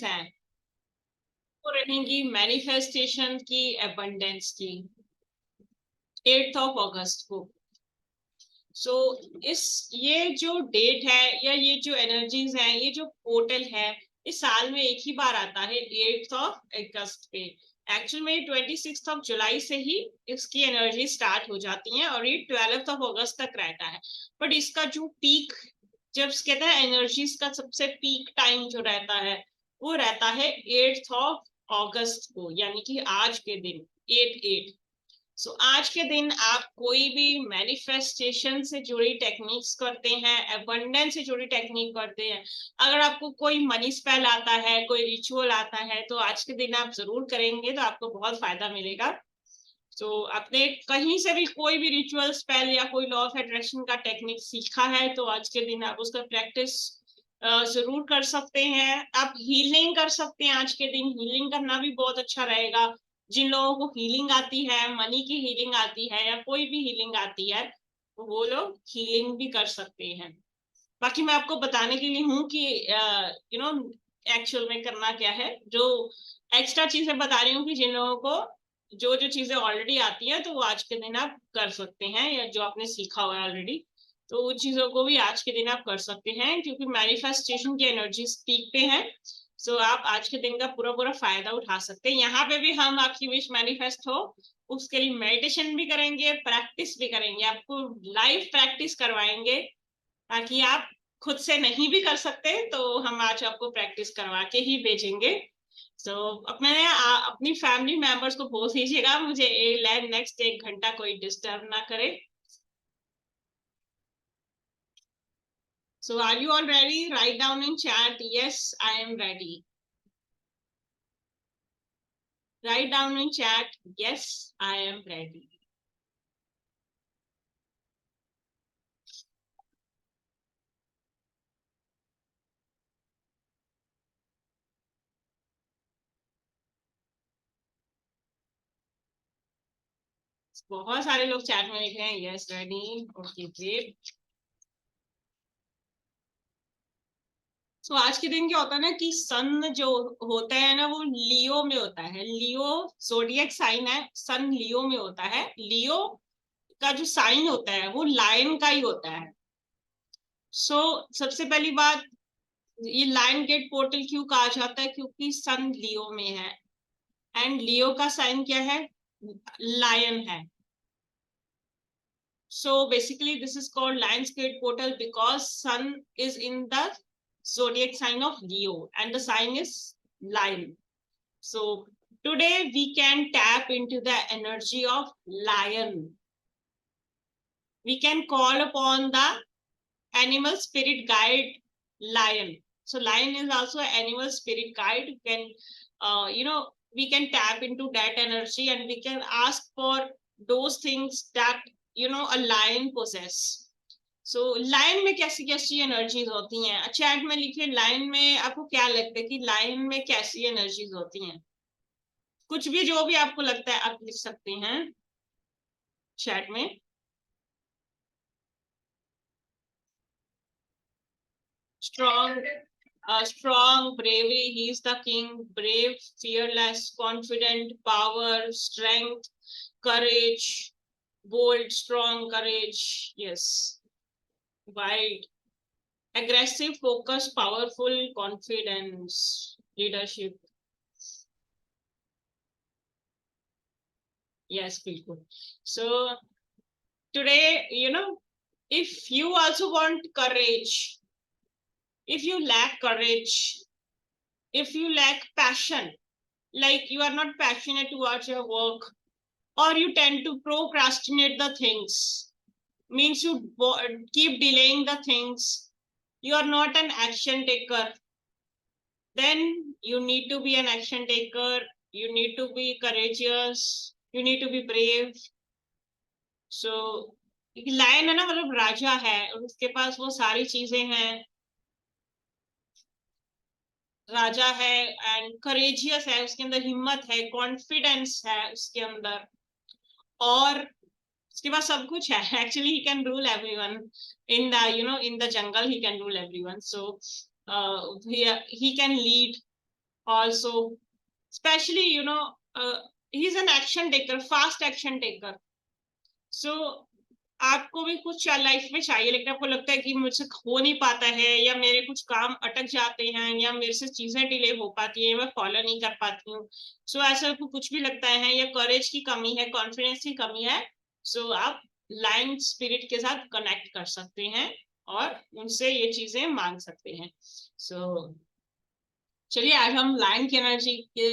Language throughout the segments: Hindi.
हैं वो रहेंगी मैनिफेस्टेशन की, एबंडेंस की, 8 अगस्त को। सो इस ये जो डेट है या ये जो एनर्जीज हैं, ये जो पोर्टल है, इस साल में एक ही बार आता है 8 अगस्त पे। एक्चुअल में 26 जुलाई से ही इसकी एनर्जी स्टार्ट हो जाती है और ये 12 अगस्त तक रहता है। बट इसका जो पीक, जब कहते हैं एनर्जीज का सबसे पीक टाइम जो रहता है, वो रहता है 8 अगस्त को, यानी कि आज के दिन 8/8। सो आज के दिन आप कोई भी मैनिफेस्टेशन से जुड़ी टेक्निक्स करते हैं, अबंडेंस से जुड़ी टेक्निक करते हैं, अगर आपको कोई मनी स्पेल आता है, कोई रिचुअल आता है, तो आज के दिन आप जरूर करेंगे तो आपको बहुत फायदा मिलेगा। तो आपने कहीं से भी कोई भी रिचुअल, स्पेल या कोई लॉ ऑफ अट्रैक्शन का टेक्निक सीखा है तो आज के दिन आप उसका प्रैक्टिस जरूर कर सकते हैं। आप हीलिंग कर सकते हैं, आज के दिन हीलिंग करना भी बहुत अच्छा रहेगा। जिन लोगों को हीलिंग आती है, मनी की हीलिंग आती है या कोई भी हीलिंग आती है, तो वो लोग हीलिंग भी कर सकते हैं। बाकी मैं आपको बताने के लिए हूँ कि एक्चुअल में करना क्या है। जो एक्स्ट्रा चीजें बता रही हूँ कि जिन लोगों को जो जो चीजें ऑलरेडी आती है तो वो आज के दिन आप कर सकते हैं, या जो आपने सीखा हुआ है ऑलरेडी, तो उन चीजों को भी आज के दिन आप कर सकते हैं, क्योंकि मैनिफेस्टेशन की एनर्जी पीक पे है। सो आप आज के दिन का पूरा पूरा फायदा उठा सकते हैं। यहाँ पे भी हम आपकी विश मैनिफेस्ट हो उसके लिए मेडिटेशन भी करेंगे, प्रैक्टिस भी करेंगे, आपको लाइव प्रैक्टिस करवाएंगे, ताकि आप खुद से नहीं भी कर सकते तो हम आज आपको प्रैक्टिस करवा के ही भेजेंगे। तो अपनी फैमिली मेंबर्स को बोल दीजिएगा मुझे नेक्स्ट 1 घंटा कोई डिस्टर्ब ना करे। So are you all ready? Write down in chat, yes, I am ready. Write down in chat, yes, I am ready. बहुत सारे लोग चैट में लिख रहे हैं यस रेडी। Okay great. तो आज के दिन क्या होता है ना कि सन जो होता है ना वो लियो में होता है। लियो जोडिएक साइन है, सन लियो में होता है। लियो का जो साइन होता है वो लायन का ही होता है। सो सबसे पहली बात, ये लायन गेट पोर्टल क्यों कहा जाता है? क्योंकि सन लियो में है एंड लियो का साइन क्या है? लायन है। So basically this is called Lion's Gate portal because sun is in the zodiac sign of Leo and the sign is lion. So today we can tap into the energy of lion. We can call upon the animal spirit guide lion. So lion is also an animal spirit guide. You can we can tap into that energy and we can ask for those things that a lion possess. So line में कैसी कैसी एनर्जीज होती हैं? चैट में लिखिए लाइन में आपको क्या लगता है कि लाइन में कैसी एनर्जीज होती हैं। कुछ भी जो भी आपको लगता है आप लिख सकते हैं चैट में। Strong bravery, he is the king, brave, fearless, confident, power, strength, courage, bold, strong, courage, yes, wide, aggressive, focused, powerful, confidence, leadership. Yes, bilkul. So today, if you also want courage, if you lack courage, if you lack passion, like you are not passionate towards your work, or you tend to procrastinate the things, means you keep delaying the things, you are not an action taker, then you need to be an action taker, you need to be courageous, you need to be brave. So lion है ना, मतलब राजा है और उसके पास वो सारी चीजें हैं। राजा है एंड करेजियस है, उसके अंदर हिम्मत है, कॉन्फिडेंस है उसके अंदर, और उसके पास सब कुछ है। Actually he can rule everyone in the in the jungle, he can rule everyone. So he can lead also, especially, he's an action taker, fast action taker. So आपको भी कुछ लाइफ में चाहिए, लेकिन आपको लगता है कि मुझसे हो नहीं पाता है, या मेरे कुछ काम अटक जाते हैं, या मेरे से चीजें डिले हो पाती है, मैं फॉलो नहीं कर पाती हूँ। सो ऐसा आपको कुछ भी लगता है, या करेज की कमी है, कॉन्फिडेंस की कमी है, सो आप लाइन स्पिरिट के साथ कनेक्ट कर सकते हैं और उनसे ये चीजें मांग सकते हैं। सो चलिए आज हम लाइन की एनर्जी के,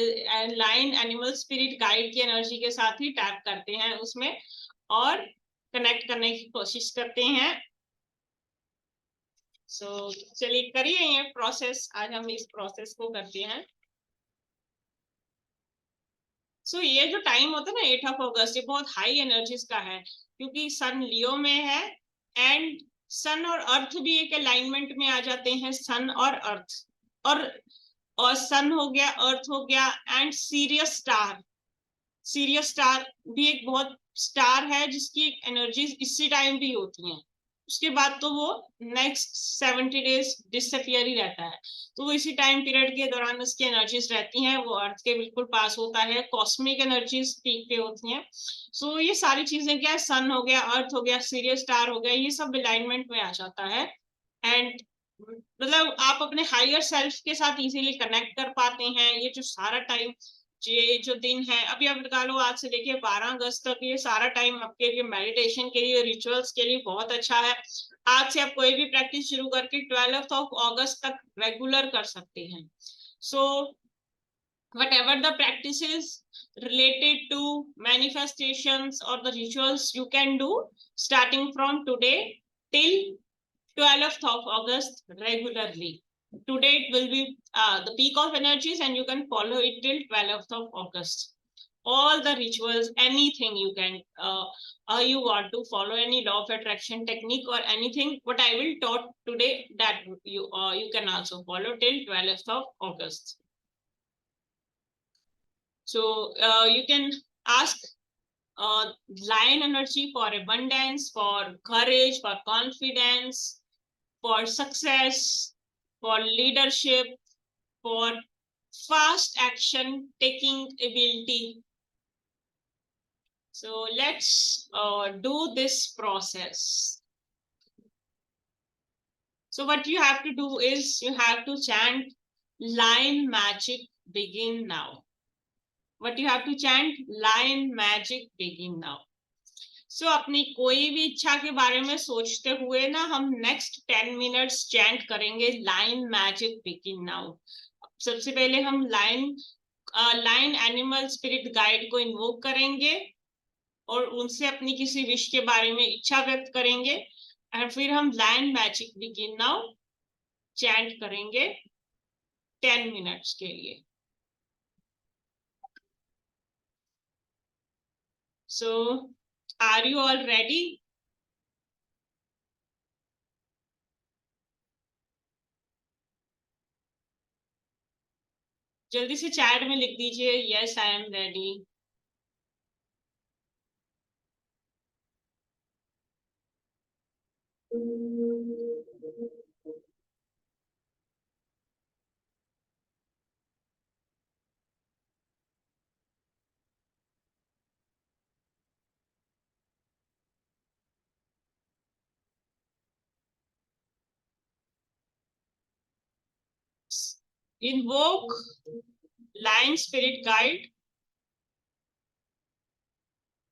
लाइन एनिमल स्पिरिट गाइड की एनर्जी के साथ ही टैप करते हैं उसमें, और कनेक्ट करने की कोशिश करते हैं। चलिए करिए ये प्रोसेस, आज हम इस प्रोसेस को करते हैं। ये जो टाइम होता है ना 8 अगस्त, ये बहुत हाई एनर्जीज का है, क्योंकि सन लियो में है, एंड सन और अर्थ भी एक अलाइनमेंट में आ जाते हैं, सन और अर्थ, और सन हो गया, अर्थ हो गया, एंड सीरियस स्टार भी एक बहुत स्टार है जिसकी एनर्जी इसी टाइम भी होती है। उसके बाद तो वो नेक्स्ट 70 डेज डिसअपियर ही रहता है, तो वो इसी टाइम पीरियड के दौरान उसकी एनर्जीज रहती हैं, वो अर्थ के बिल्कुल पास होता है, कॉस्मिक एनर्जीज पीक पे होती हैं। ये सारी चीजें क्या है, सन हो गया, अर्थ हो गया, सीरियस स्टार हो गया, ये सब अलाइनमेंट में आ जाता है, एंड मतलब आप अपने हायर सेल्फ के साथ इजीली कनेक्ट कर पाते हैं। ये जो सारा टाइम, ये जो दिन है, अभी आप लगा लो आज से लेके 12 अगस्त तक, ये सारा टाइम आपके लिए मेडिटेशन के लिए, रिचुअल्स के लिए बहुत अच्छा है। आज से आप कोई भी प्रैक्टिस शुरू करके 12 अगस्त तक रेगुलर कर सकते हैं। सो whatever the practices related to manifestations or the rituals you can do starting from today till 12th of August regularly. Today it will be the peak of energies, and you can follow it till 12th of August. All the rituals, anything you can, you want to follow any law of attraction technique or anything, what I will taught today, that you can also follow till 12th of August. You can ask lion energy for abundance, for courage, for confidence, for success, for leadership, for fast action taking ability. So let's do this process. So what you have to do is you have to chant Lion Magic Begin Now. What you have to chant, Lion Magic Begin Now. अपनी कोई भी इच्छा के बारे में सोचते हुए ना, हम नेक्स्ट 10 मिनट्स चैंट करेंगे लाइन मैजिक बिगिन नाउ। सबसे पहले हम लाइन एनिमल स्पिरिट गाइड को इन्वोक करेंगे, और उनसे अपनी किसी विश के बारे में इच्छा व्यक्त करेंगे, और फिर हम line magic begin now chant करेंगे 10 मिनट्स के लिए। Are you all ready? जल्दी से चैट में लिख दीजिए, yes I am ready. Invoke line spirit guide,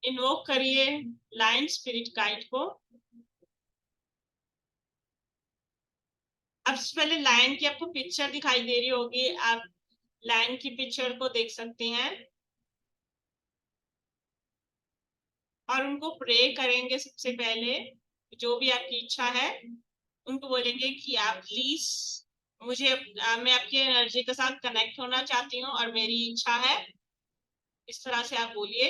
invoke करिए लाइन स्पिरिट गाइड को। अब पहले लाइन की आपको पिक्चर दिखाई दे रही होगी, आप लाइन की पिक्चर को देख सकते हैं, और उनको प्रे करेंगे। सबसे पहले जो भी आपकी इच्छा है, उनको बोलेंगे कि आप प्लीज मुझे, मैं आपकी एनर्जी के साथ कनेक्ट होना चाहती हूँ और मेरी इच्छा है, इस तरह से आप बोलिए।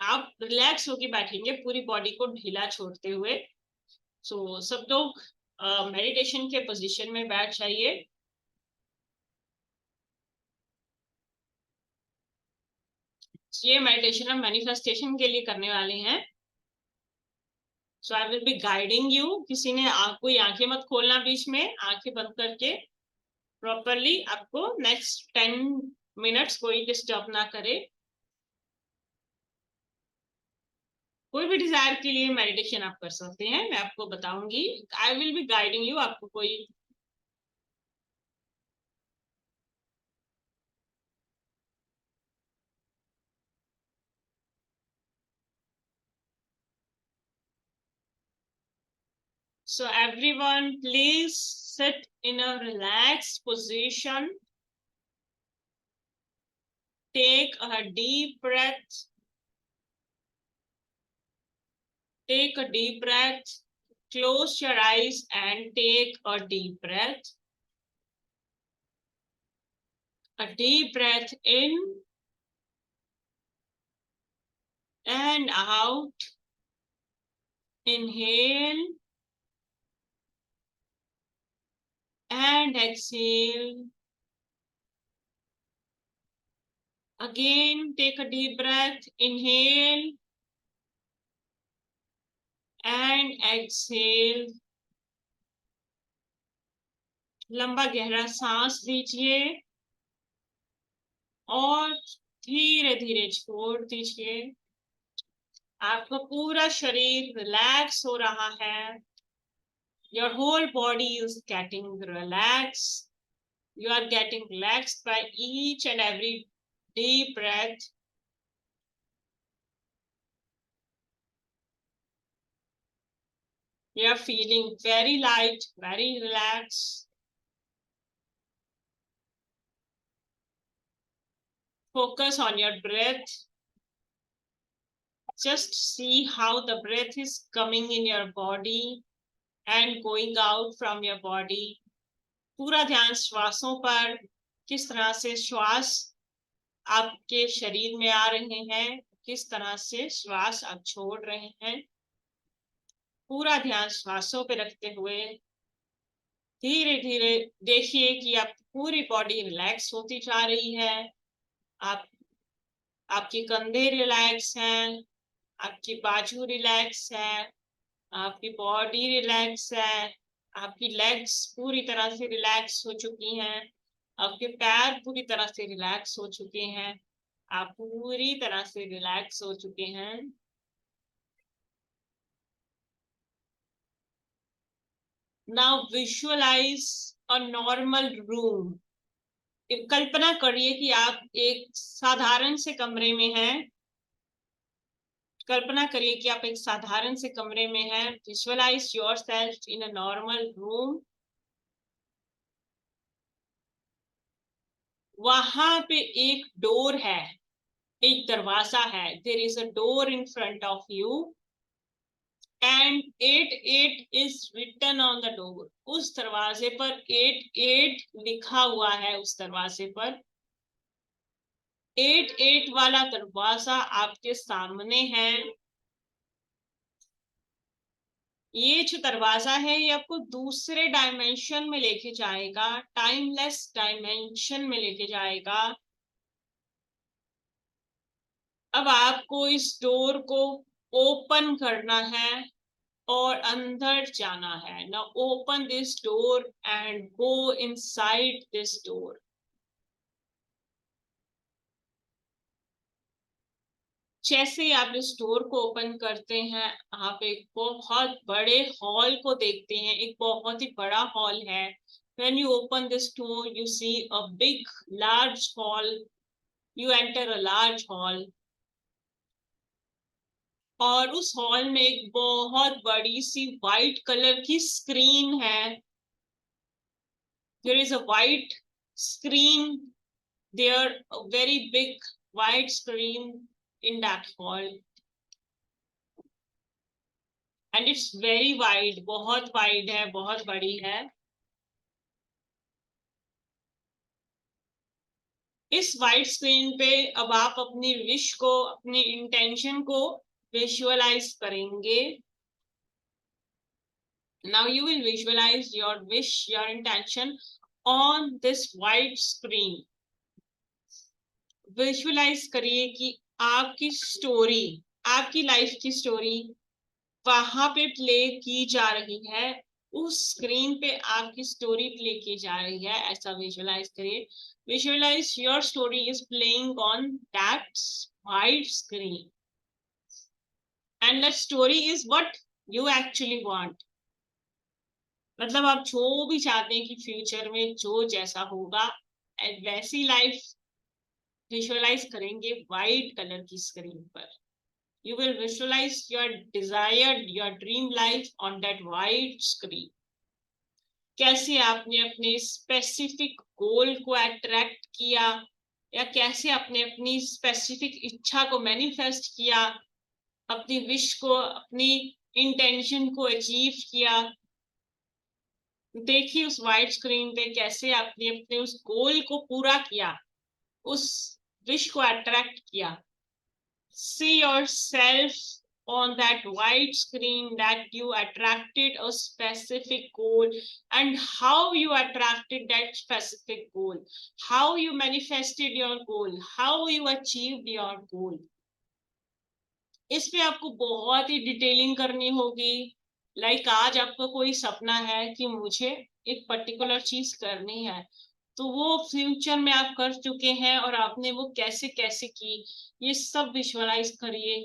आप रिलैक्स होके बैठेंगे पूरी बॉडी को ढीला छोड़ते हुए। सो सब लोग मेडिटेशन के पोजीशन में बैठ जाइए। ये मेडिटेशन हम मैनिफेस्टेशन के लिए करने वाले हैं। So I will be guiding you. किसी ने कोई आंखें मत खोलना, बीच में आंखें बंद करके प्रॉपरली आपको नेक्स्ट 10 मिनट्स कोई डिस्टर्ब ना करे। कोई भी डिजायर के लिए मेडिटेशन आप कर सकते हैं, मैं आपको बताऊंगी। आई विल बी गाइडिंग यू। आपको कोई so everyone please sit in a relaxed position. Take a deep breath. Take a deep breath. Close your eyes and take a deep breath. A deep breath in and out. Inhale and exhale. Again, take a deep breath. Inhale and exhale. लंबा गहरा सांस लीजिए और धीरे धीरे छोड़ दीजिए। आपका पूरा शरीर रिलैक्स हो रहा है। Your whole body is getting relaxed. You are getting relaxed by each and every deep breath. You are feeling very light, very relaxed. Focus on your breath. Just see how the breath is coming in your body and going out from your body. पूरा ध्यान श्वासों पर, किस तरह से श्वास आपके शरीर में आ रहे हैं, किस तरह से श्वास आप छोड़ रहे हैं। पूरा ध्यान श्वासों पे रखते हुए धीरे धीरे देखिए कि आप पूरी बॉडी रिलैक्स होती जा रही है। आपके कंधे रिलैक्स हैं, आपकी बाजू रिलैक्स है, आपकी बॉडी रिलैक्स है, आपकी लेग्स पूरी तरह से रिलैक्स हो चुकी हैं, आपके पैर पूरी तरह से रिलैक्स हो चुके हैं, आप पूरी तरह से रिलैक्स हो चुके हैं। Now visualise a normal room. कल्पना करिए कि आप एक साधारण से कमरे में हैं। कल्पना करिए कि आप एक साधारण से कमरे में हैं। Visualise yourself in a normal room. वहां पे एक डोर है, एक दरवाजा है। There is a door in front of you and 88 is written on the door. उस दरवाजे पर 88 लिखा हुआ है। उस दरवाजे पर 88 वाला दरवाजा आपके सामने है। ये जो दरवाजा है ये आपको दूसरे डायमेंशन में लेके जाएगा, टाइमलेस डायमेंशन में लेके जाएगा। अब आपको इस डोर को ओपन करना है और अंदर जाना है। Now open this door and go inside this door. जैसे ही आप इस डोर को ओपन करते हैं, आप एक बहुत बड़े हॉल को देखते हैं। एक बहुत ही बड़ा हॉल है। When you open this door, you see a big, large hall. You enter a large hall. और उस हॉल में एक बहुत बड़ी सी व्हाइट कलर की स्क्रीन है। There is a white screen there, a very big white screen in that hall. And it's very wide, बहुत wide है, बहुत बड़ी है। इस वाइट स्क्रीन पे अब आप अपनी विश को, अपनी इंटेंशन को विजुअलाइज करेंगे. Now you will visualize your wish, your intention on this white screen. Visualise करिए कि आपकी स्टोरी, आपकी लाइफ की स्टोरी वहां पे प्ले की जा रही है, उस स्क्रीन पे आपकी स्टोरी प्ले की जा रही है, ऐसा विजुअलाइज करिए. Visualise your story is playing on that white screen and that story is what you actually want. मतलब आप जो भी चाहते हैं कि फ्यूचर में जो जैसा होगा वैसी लाइफ विजुअलाइज करेंगे वाइट कलर की स्क्रीन पर. You will visualize your desired, your dream life on that white screen. कैसे आपने अपने स्पेसिफिक गोल को अट्रैक्ट किया, या कैसे आपने अपनी स्पेसिफिक इच्छा को मैनिफेस्ट किया, अपनी विश को, अपनी इंटेंशन को अचीव किया. देखिए उस वाइट स्क्रीन पे कैसे आपने अपने उस गोल को पूरा किया, उस विश को अट्रैक्ट किया. See yourself on that white screen that you attracted a specific goal, and how you attracted that specific goal, how you manifested your goal, how you achieved your goal. इस पे आपको बहुत ही डिटेलिंग करनी होगी. लाइक आज आपका कोई सपना है कि मुझे एक पर्टिकुलर चीज करनी है, तो वो फ्यूचर में आप कर चुके हैं और आपने वो कैसे कैसे की, ये सब विजुअलाइज करिए.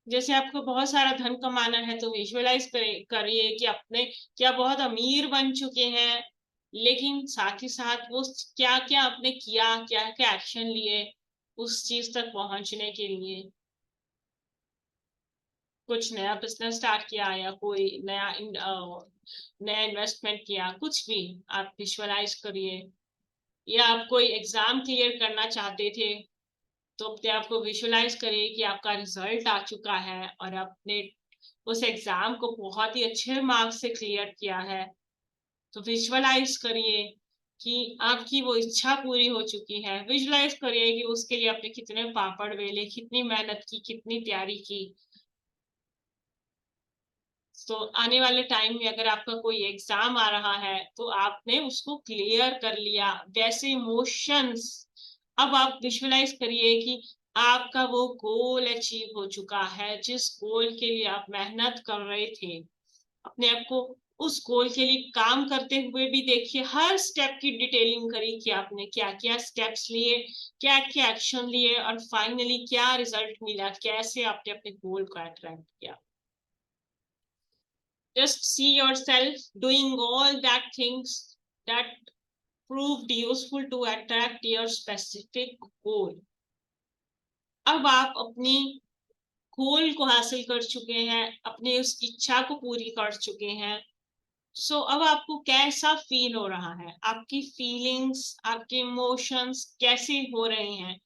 जैसे आपको बहुत सारा धन कमाना है तो विजुअलाइज करिए कि आपने क्या बहुत अमीर बन चुके हैं, लेकिन साथ ही साथ वो क्या क्या आपने किया, क्या क्या एक्शन लिए उस चीज तक पहुंचने के लिए. कुछ नया बिजनेस स्टार्ट किया या कोई नया नया इन्वेस्टमेंट किया, कुछ भी आप विजुअलाइज करिए. या आप कोई एग्जाम क्लियर करना चाहते थे तो अपने आप को विजुअलाइज करिए कि आपका रिजल्ट आ चुका है और आपने उस एग्जाम को बहुत ही अच्छे मार्क्स से क्लियर किया है. तो विजुअलाइज करिए कि आपकी वो इच्छा पूरी हो चुकी है. विजुअलाइज करिए कि उसके लिए आपने कितने पापड़ बेले, कितनी मेहनत की, कितनी तैयारी की. तो आने वाले टाइम में अगर आपका कोई एग्जाम आ रहा है तो आपने उसको क्लियर कर लिया. वैसे इमोशंस अब आप विजुअलाइज करिए कि आपका वो गोल अचीव हो चुका है, जिस गोल के लिए आप मेहनत कर रहे थे. अपने आप को उस गोल के लिए काम करते हुए भी देखिए, हर स्टेप की डिटेलिंग करिए कि आपने क्या क्या स्टेप्स लिए, क्या क्या एक्शन लिए और फाइनली क्या रिजल्ट मिला, कैसे आपने अपने गोल को अट्रैक्ट किया. Just see yourself doing all that things that proved useful to attract your specific goal. अब आप अपनी गोल को हासिल कर चुके हैं, अपनी उस इच्छा को पूरी कर चुके हैं. सो अब आपको कैसा फील हो रहा है, आपकी फीलिंग्स, आपके इमोशंस कैसे हो रहे हैं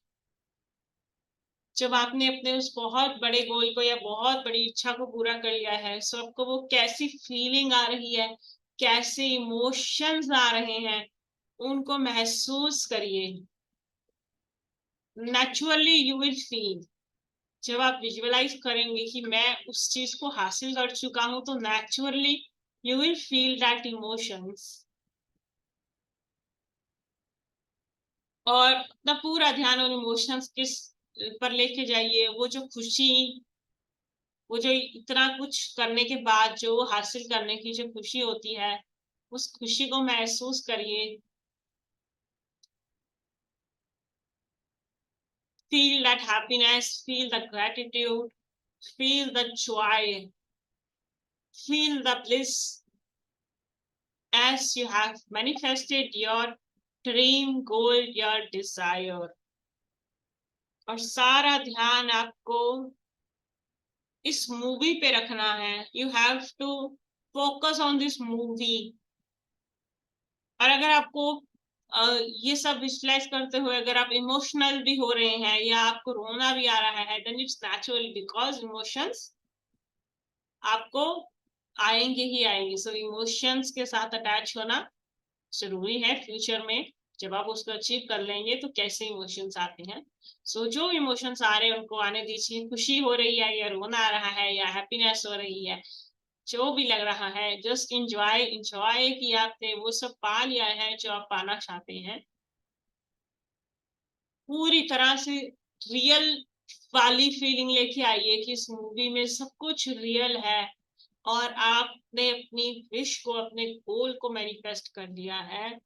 जब आपने अपने उस बहुत बड़े गोल को या बहुत बड़ी इच्छा को पूरा कर लिया है. सो आपको वो कैसी फीलिंग आ रही है, कैसे इमोशंस आ रहे हैं, उनको महसूस करिए. नेचुरली यू विल फील, जब आप विजुअलाइज करेंगे कि मैं उस चीज को हासिल कर चुका हूं, तो naturally you will feel that emotions. और अपना पूरा ध्यान उन इमोशंस किस पर लेके जाइए. वो जो खुशी, वो जो इतना कुछ करने के बाद जो हासिल करने की जो खुशी होती है, उस खुशी को महसूस करिए. Feel that happiness, feel the gratitude, feel the Joy, feel the bliss as you have manifested your dream goal, your desire. और सारा ध्यान आपको इस मूवी पे रखना है. You have to focus on this movie. और अगर आपको ये सब विजुअलाइज करते हुए अगर आप इमोशनल भी हो रहे हैं या आपको रोना भी आ रहा है, then it's natural, because emotions आपको आएंगे ही आएंगे. सो इमोशंस के साथ अटैच होना जरूरी है फ्यूचर में. जब आप उसको अचीव कर लेंगे तो कैसे इमोशंस आते हैं। सो जो इमोशंस आ रहे हैं उनको आने दीजिए, खुशी हो रही है या रोना आ रहा है या हैप्पीनेस हो रही है, जो भी लग रहा है, जस्ट इंजॉय इंजॉय कि आपने वो सब पा लिया है जो आप पाना चाहते हैं। पूरी तरह से रियल वाली फीलिंग लेके आइए कि इस मूवी में सब कुछ रियल है और आपने अपनी विश को, अपने गोल को मैनिफेस्ट कर लिया है।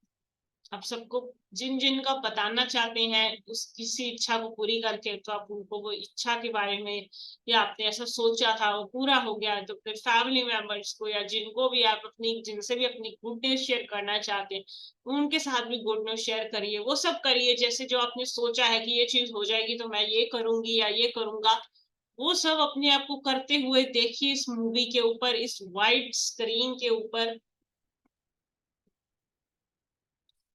आप सबको जिन का बताना चाहते हैं उस किसी इच्छा को पूरी करके, तो आप उनको वो इच्छा के बारे में, या आपने ऐसा सोचा था वो पूरा हो गया, तो फिर फैमिली मेंबर्स को या जिनको भी आप अपनी, जिनसे भी अपनी गुड न्यूज शेयर करना चाहते हैं, उनके साथ भी गुड न्यूज शेयर करिए। वो सब करिए जैसे जो आपने सोचा है कि ये चीज हो जाएगी तो मैं ये करूंगी या ये करूंगा, वो सब अपने आप को करते हुए देखिए इस मूवी के ऊपर, इस वाइड स्क्रीन के ऊपर।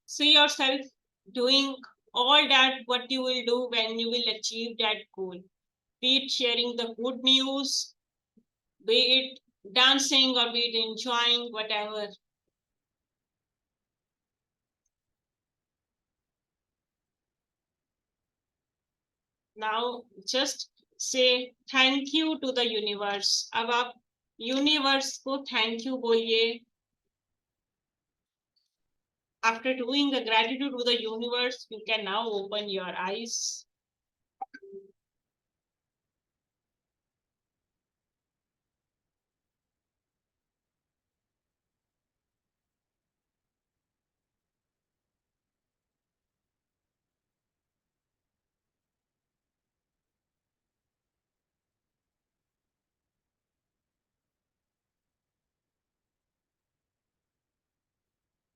See yourself doing all that what you will do when you will achieve that goal. Be it sharing the good news, be it dancing or be it enjoying, whatever. Now just say thank you to the universe. अब आप यूनिवर्स को थैंक यू बोलिए। After doing the gratitude to the universe, you can now open your eyes.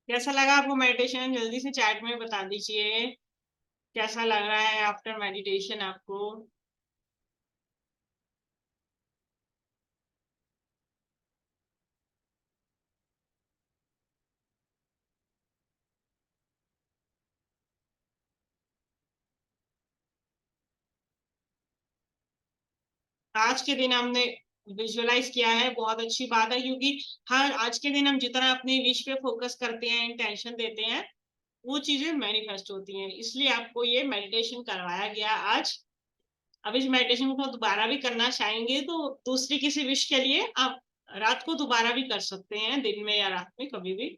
कैसा लगा आपको मेडिटेशन? जल्दी से चैट में बता दीजिए कैसा लग रहा है आफ्टर मेडिटेशन आपको। आज के दिन हमने विजुअलाइज किया है, बहुत अच्छी बात है, क्योंकि हर आज के दिन हम जितना अपनी विश पे फोकस करते हैं, इंटेंशन देते हैं, वो चीजें मैनिफेस्ट होती हैं। इसलिए आपको ये मेडिटेशन करवाया गया आज। अब इस मेडिटेशन को दोबारा भी करना चाहेंगे तो दूसरी किसी विश के लिए आप रात को दोबारा भी कर सकते हैं, दिन में या रात में कभी भी।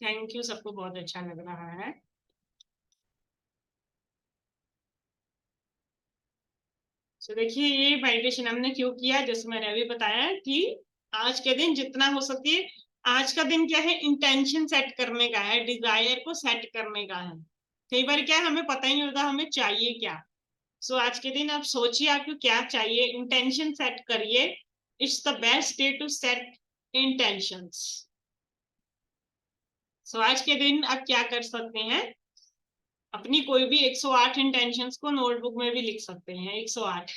थैंक यू, सबको बहुत अच्छा लग रहा है। तो देखिए ये मेडिटेशन हमने क्यों किया, जैसे मैंने अभी बताया कि आज के दिन जितना हो सके, आज का दिन क्या है, इंटेंशन सेट करने का है, डिजायर को सेट करने का है। कई बार क्या है, हमें पता ही नहीं होता हमें चाहिए क्या। सो आज के दिन आप सोचिए आपको क्या चाहिए, इंटेंशन सेट करिए। It's the best day to set intentions. So आज के दिन आप क्या कर सकते हैं, अपनी कोई भी 108 इंटेंशंस को नोटबुक में भी लिख सकते हैं। 108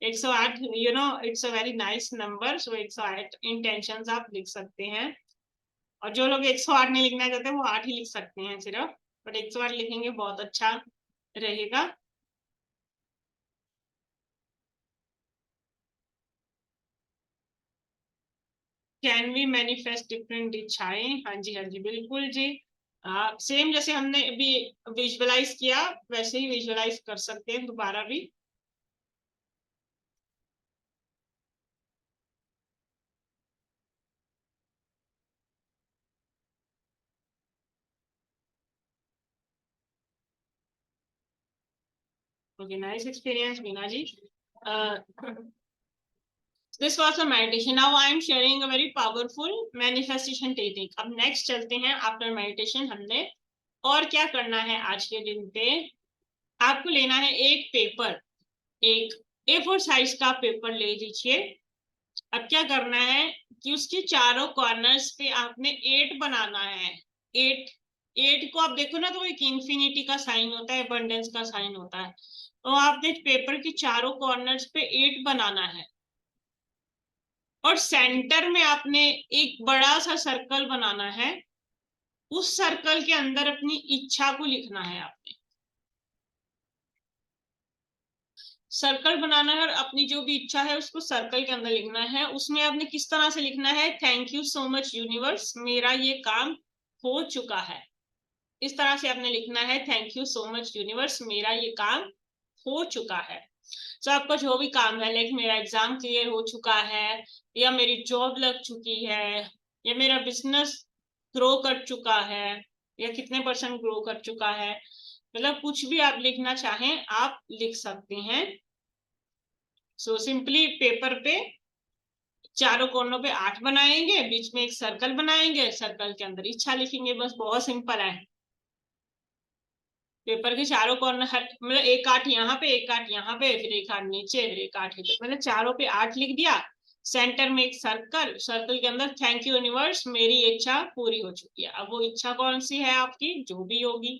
108, it's a very nice number. So 108 intentions आप लिख सकते हैं। और जो लोग 108 नहीं लिखना चाहते वो 8 ही लिख सकते हैं सिर्फ, बट 108 लिखेंगे बहुत अच्छा रहेगा। कैन वी मैनिफेस्ट डिफरेंट इच्छाएं? हाँ जी, हाँ जी, बिल्कुल जी। सेम जैसे हमने अभी विजुअलाइज किया वैसे ही विजुअलाइज कर सकते हैं दोबारा भी। Okay, nice experience Meena ji. This was a meditation. Now I am sharing a very powerful manifestation technique. अब नेक्स्ट चलते हैं, आफ्टर मेडिटेशन हमने और क्या करना है आज के दिन पे। आपको लेना है एक पेपर, एक A4 साइज का पेपर ले लीजिए। अब क्या करना है कि उसके चारों कॉर्नर्स पे आपने 8 बनाना है। 8, 8 को आप देखो ना तो एक इंफिनिटी का साइन होता है, अबंडेंस का साइन होता है। तो आपने पेपर के चारों कॉर्नर्स पे 8 बनाना है और सेंटर में आपने एक बड़ा सा सर्कल बनाना है। उस सर्कल के अंदर अपनी इच्छा को लिखना है आपने। सर्कल बनाना है और अपनी जो भी इच्छा है उसको सर्कल के अंदर लिखना है। उसमें आपने किस तरह से लिखना है, thank you so much universe, मेरा ये काम हो चुका है। इस तरह से आपने लिखना है, thank you so much universe, मेरा ये काम हो चुका है। तो आपका जो भी काम है, लाइक मेरा एग्जाम क्लियर हो चुका है, या मेरी जॉब लग चुकी है, या मेरा बिजनेस ग्रो कर चुका है, या कितने % ग्रो कर चुका है, मतलब कुछ भी आप लिखना चाहें आप लिख सकते हैं। सो सिंपली पेपर पे चारों कोनों पे 8 बनाएंगे, बीच में एक सर्कल बनाएंगे, सर्कल के अंदर इच्छा लिखेंगे, बस बहुत सिंपल है। पेपर के चारों कॉर्नर मतलब एक 8 यहाँ पे, एक 8 यहाँ पे, फिर एक 8 नीचे, फिर एक 8 इधर, मतलब चारों पे 8 लिख दिया। सेंटर में एक सर्कल, सर्कल के अंदर थैंक यू यूनिवर्स, मेरी इच्छा पूरी हो चुकी है। अब वो इच्छा कौन सी है आपकी, जो भी होगी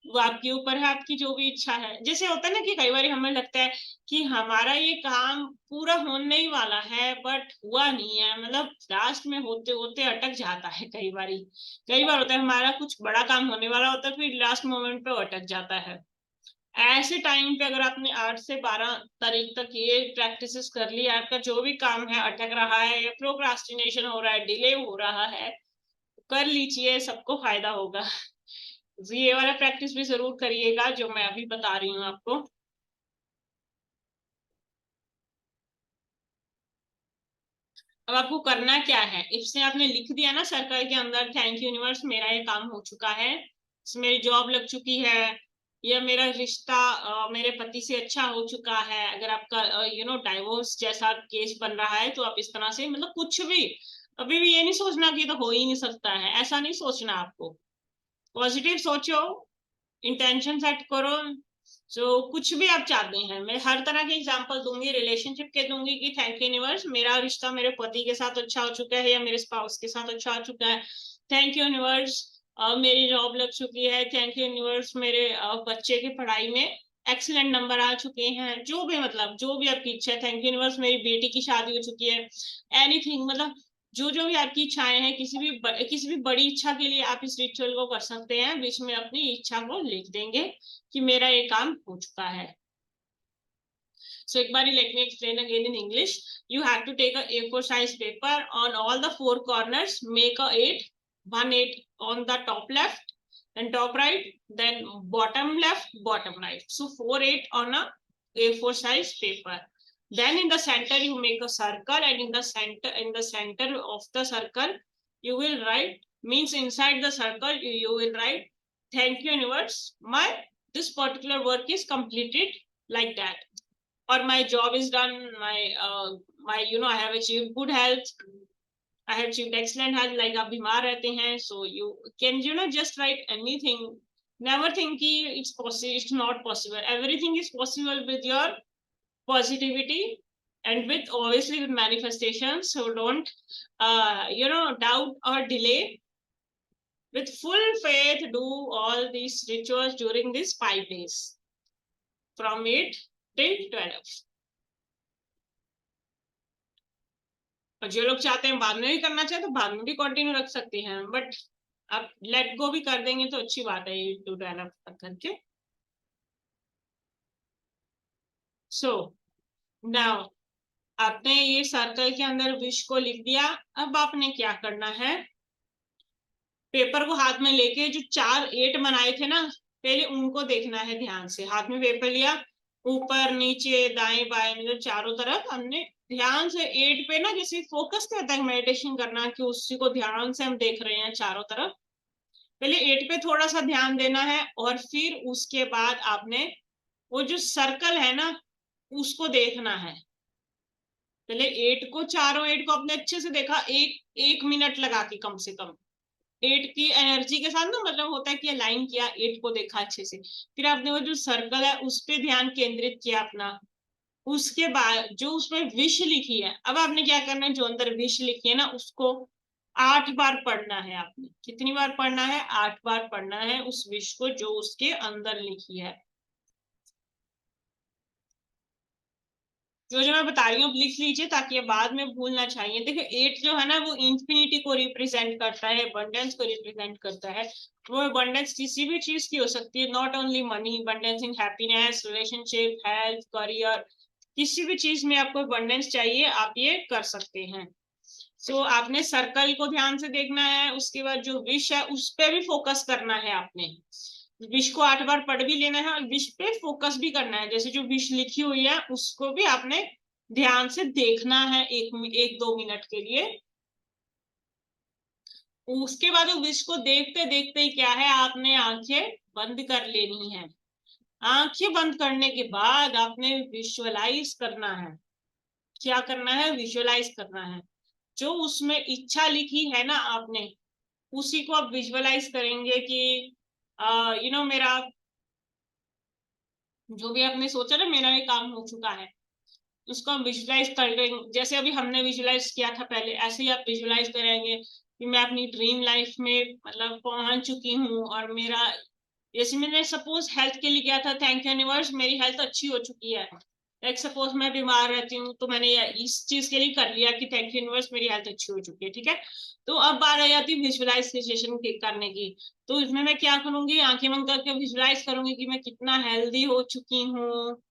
वो आपके ऊपर है, आपकी जो भी इच्छा है। जैसे होता है ना कि कई बार हमें लगता है कि हमारा ये काम पूरा होने ही वाला है बट हुआ नहीं है, मतलब लास्ट में होते होते अटक जाता है। कई बार होता है हमारा कुछ बड़ा काम होने वाला होता है, फिर लास्ट मोमेंट पे वो अटक जाता है। ऐसे टाइम पे अगर आपने 8 से 12 तारीख तक ये प्रैक्टिस कर ली, आपका जो भी काम है अटक रहा है या प्रोक्रास्टिनेशन हो रहा है, डिले हो रहा है, कर लीजिए, सबको फायदा होगा। जी, ये वाला प्रैक्टिस भी जरूर करिएगा जो मैं अभी बता रही हूँ आपको। अब आपको करना क्या है, इससे आपने लिख दिया ना सर्कल के अंदर, थैंक यू यूनिवर्स, मेरा ये काम हो चुका है, मेरी जॉब लग चुकी है, या मेरा रिश्ता मेरे पति से अच्छा हो चुका है। अगर आपका डाइवोर्स जैसा केस बन रहा है तो आप इस तरह से, मतलब कुछ भी, अभी भी ये नहीं सोचना कि तो हो ही नहीं सकता है, ऐसा नहीं सोचना आपको। पॉजिटिव सोचो, इंटेंशन सेट करो। कुछ भी आप चाहते हैं, मैं हर तरह के एग्जांपल दूंगी, रिलेशनशिप के दूंगी कि थैंक यू यूनिवर्स, मेरा रिश्ता मेरे पति के साथ अच्छा हो चुका है या मेरे स्पाउस के साथ अच्छा हो चुका है। थैंक यू यूनिवर्स, मेरी जॉब लग चुकी है। थैंक यू यूनिवर्स, मेरे बच्चे की पढ़ाई में एक्सीलेंट नंबर आ चुके हैं। जो भी, मतलब जो भी आपकी इच्छा है। थैंक यू यूनिवर्स, मेरी बेटी की शादी हो चुकी है। एनीथिंग, मतलब जो जो भी आपकी इच्छाएं हैं, किसी भी बड़ी इच्छा के लिए आप इस रिचुअल को कर सकते हैं। बीच में अपनी इच्छा को लिख देंगे कि मेरा ये काम हो चुका है। So एक बार let me explain again in English. You have to take a A4 size paper, on all the 4 corners make a 8, 1 8 on the top left, then top right, then bottom left, bottom right. So 4 8 on a A4 size paper. Then in the center you make a circle, and in the center of the circle you will write, means inside the circle you will write, thank you universe, my this particular work is completed, like that. Or my job is done, my I have achieved good health, I have achieved excellent health, like आप बीमार रहते हैं, so you can just write anything. Never think कि it's not possible. Everything is possible with your positivity and with obviously with manifestation. So don't doubt or delay. With full faith do all these rituals during these 5 days from 8 till 12. और जो लोग चाहते हैं बाद में भी करना चाहे तो बाद में भी कंटिन्यू रख सकते हैं, बट आप लेट गो भी कर देंगे तो अच्छी बात है, ये 2 12 करके। सो नाउ आपने ये सर्कल के अंदर विश को लिख दिया। अब आपने क्या करना है, पेपर को हाथ में लेके जो 4 8 बनाए थे ना, पहले उनको देखना है ध्यान से। हाथ में पेपर लिया, ऊपर नीचे दाएं बाएं, मतलब चारों तरफ हमने ध्यान से 8 पे ना, जैसे फोकस करता है मेडिटेशन करना कि उसी को ध्यान से हम देख रहे हैं चारों तरफ। पहले 8 पे थोड़ा सा ध्यान देना है, और फिर उसके बाद आपने वो जो सर्कल है ना उसको देखना है। पहले 8 को, चारों 8 को आपने अच्छे से देखा, एक मिनट लगा के कम से कम 8 की एनर्जी के साथ ना, मतलब होता है कि अलाइन किया, 8 को देखा अच्छे से, फिर आपने वो जो सर्कल है उस पे ध्यान केंद्रित किया अपना। उसके बाद जो उसमें विश लिखी है, अब आपने क्या करना है, जो अंदर विश लिखी है ना उसको 8 बार पढ़ना है। आपने कितनी बार पढ़ना है, 8 बार पढ़ना है उस विश को जो उसके अंदर लिखी है। जो मैं बता रही हूँ लिख लीजिए ताकि बाद में भूलना चाहिए। देखिए 8 जो है ना वो इंफिनिटी को रिप्रेजेंट करता है, अबंडेंस को रिप्रेजेंट करता है। वो अबंडेंस किसी भी चीज की हो सकती है, not only money, abundance in happiness, relationship, health, career, किसी भी चीज में आपको अबंडेंस चाहिए आप ये कर सकते हैं। सो आपने सर्कल को ध्यान से देखना है, उसके बाद जो विश है उस पर भी फोकस करना है। आपने विश को 8 बार पढ़ भी लेना है और विश पे फोकस भी करना है। जैसे जो विश लिखी हुई है उसको भी आपने ध्यान से देखना है 1-2 मिनट के लिए। उसके बाद विश को देखते देखते ही क्या है, आपने आंखें बंद कर लेनी है। आंखें बंद करने के बाद आपने विजुअलाइज करना है। क्या करना है? विजुअलाइज करना है। जो उसमें इच्छा लिखी है ना आपने, उसी को आप विजुअलाइज करेंगे कि मेरा जो भी आपने सोचा ना मेरा ये काम हो चुका है, उसको हम विजुअलाइज कर लेंगे। जैसे अभी हमने विजुअलाइज किया था पहले, ऐसे ही आप विजुअलाइज करेंगे कि मैं अपनी ड्रीम लाइफ में मतलब पहुंच चुकी हूँ। और मेरा जैसे मैंने सपोज हेल्थ के लिए किया था, थैंक यू यूनिवर्स मेरी हेल्थ अच्छी हो चुकी है। लाइक सपोज मैं बीमार रहती हूँ तो मैंने इस चीज के लिए कर लिया कि थैंक यू यूनिवर्स मेरी हेल्थ अच्छी हो चुकी है, ठीक है। तो अब बात आ जाती है विजुअलाइजेशन करने की। तो इसमें मैं क्या करूंगी, आंखें बंद करके विजुअलाइज करूंगी कि मैं कितना हेल्दी हो चुकी हूँ।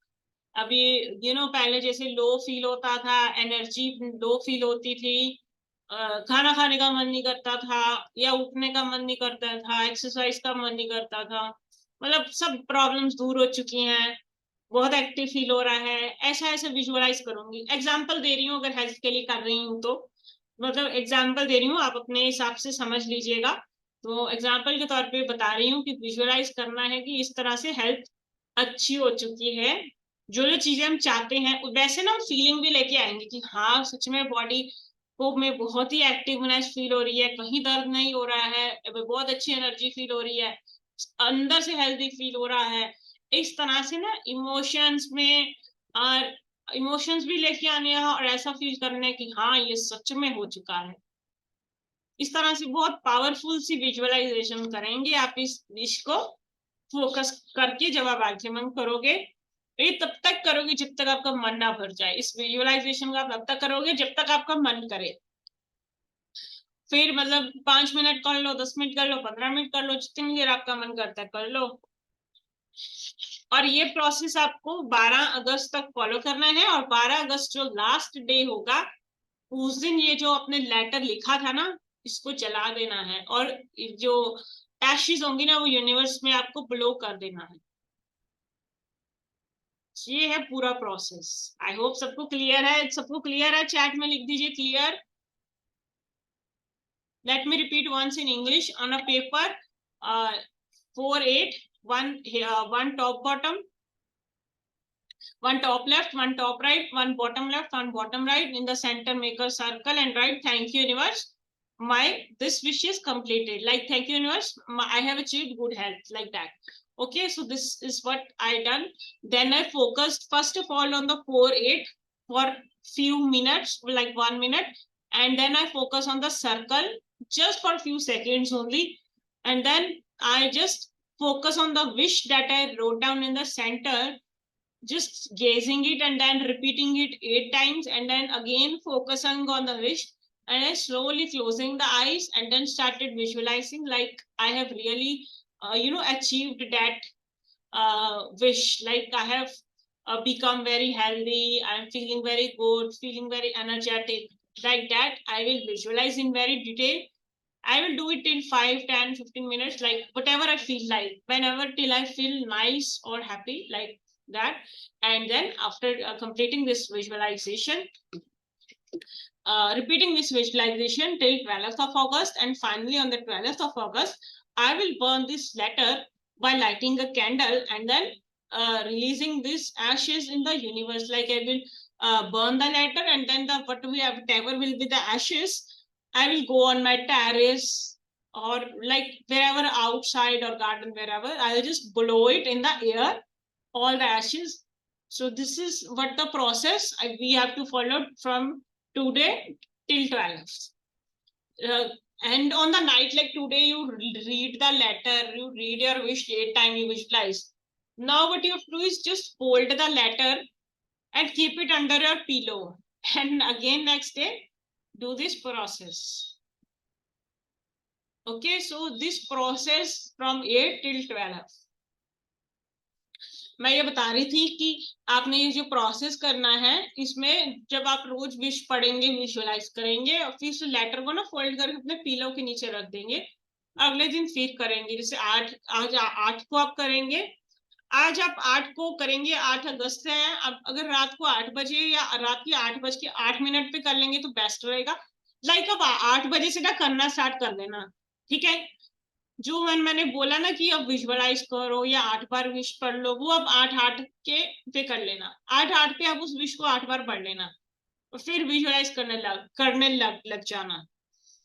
अभी पहले जैसे लो फील होता था, एनर्जी लो फील होती थी, खाना खाने का मन नहीं करता था, या उठने का मन नहीं करता था, एक्सरसाइज का मन नहीं करता था, मतलब सब प्रॉब्लम्स दूर हो चुकी हैं, बहुत एक्टिव फील हो रहा है। ऐसा ऐसे विजुअलाइज करूंगी। एग्जाम्पल दे रही हूँ, अगर हेल्थ के लिए कर रही हूँ तो मतलब एग्जाम्पल दे रही हूँ, आप अपने हिसाब से समझ लीजिएगा। तो एग्जाम्पल के तौर पे बता रही हूँ कि विजुअलाइज करना है कि इस तरह से हेल्थ अच्छी हो चुकी है। जो जो चीजें हम चाहते हैं वैसे ना हम फीलिंग भी लेके आएंगे कि हाँ सच में बॉडी को में बहुत ही एक्टिवनेस फील हो रही है, कहीं दर्द नहीं हो रहा है, बहुत अच्छी एनर्जी फील हो रही है, अंदर से हेल्दी फील हो रहा है। इस तरह से ना इमोशंस में और इमोशंस भी लेके आने हैं और ऐसा फील करने कि हाँ ये सच में हो चुका है। इस तरह से बहुत पावरफुल सी विजुअलाइजेशन करेंगे आप इस विश को फोकस करके। जब आप आंखें बंद करोगे, ये तब तक करोगे जब तक आपका मन ना भर जाए। इस विजुअलाइजेशन को आप तब तक करोगे जब तक आपका मन करे। फिर मतलब 5 मिनट कर लो, 10 मिनट कर लो, 15 मिनट कर लो, जितनी देर आपका मन करता है कर लो। और ये प्रोसेस आपको 12 अगस्त तक फॉलो करना है। और 12 अगस्त जो लास्ट डे होगा उस दिन ये जो आपने लेटर लिखा था ना इसको जला देना है। और जो एशेज होंगी ना वो यूनिवर्स में आपको ब्लो कर देना है। ये है पूरा प्रोसेस। आई होप सबको क्लियर है। सबको क्लियर है चैट में लिख दीजिए clear. Let me repeat once in English on a paper. 4 8 one top bottom, one top left, one top right, one bottom left, one bottom right. In the center make a circle and write thank you universe, my this wish is completed. Like thank you universe, I have achieved good health, like that. Okay, so this is what I done. Then I focused first of all on the 4 8 for few minutes, like 1 minute, and then I focus on the circle just for a few seconds only, and then I just focus on the wish that I wrote down in the center, just gazing it and then repeating it 8 times, and then again focusing on the wish, and then slowly closing the eyes and then started visualizing like I have really achieved that wish. Like I have become very healthy, I'm feeling very good, feeling very energetic, like that I will visualize in very detail. I will do it in 5 10 15 minutes, like whatever I feel like, whenever till I feel nice or happy, like that. And then after completing this visualization, repeating this visualization till 12th of August, and finally on the 12th of August, I will burn this letter by lighting a candle and then releasing these ashes in the universe. Like I will burn the letter, and then whatever will be the ashes, I will go on my terrace or like wherever outside or garden, wherever, I will just blow it in the air, all the ashes. So this is what the process we have to follow from today till 12. And on the night, like today, you read the letter, you read your wish 8 times, you visualize. Now what you have to do is just fold the letter and keep it under your pillow, and again next day do this process. Okay, so this process from 8 till 12. मैं ये बता रही थी कि आपने ये जो प्रोसेस करना है, इसमें जब आप रोज विश पढ़ेंगे, विजुअलाइज करेंगे, और फिर उस लेटर को ना फोल्ड करके अपने पिलो के नीचे रख देंगे, अगले दिन फिर करेंगे। जैसे आज 8 को आप करेंगे, आज आप 8 को करेंगे, 8 अगस्त है। अब अगर रात को 8 बजे या रात के 8:08 पे कर लेंगे तो बेस्ट रहेगा। लाइक अब 8 बजे से ना करना स्टार्ट कर देना, ठीक है। जो मैंने बोला ना कि अब विजुअलाइज करो या 8 बार विश पढ़ लो, वो अब 8:08 के पे कर लेना। 8:08 पे आप उस विश को 8 बार पढ़ लेना और फिर विजुअलाइज करने लग जाना।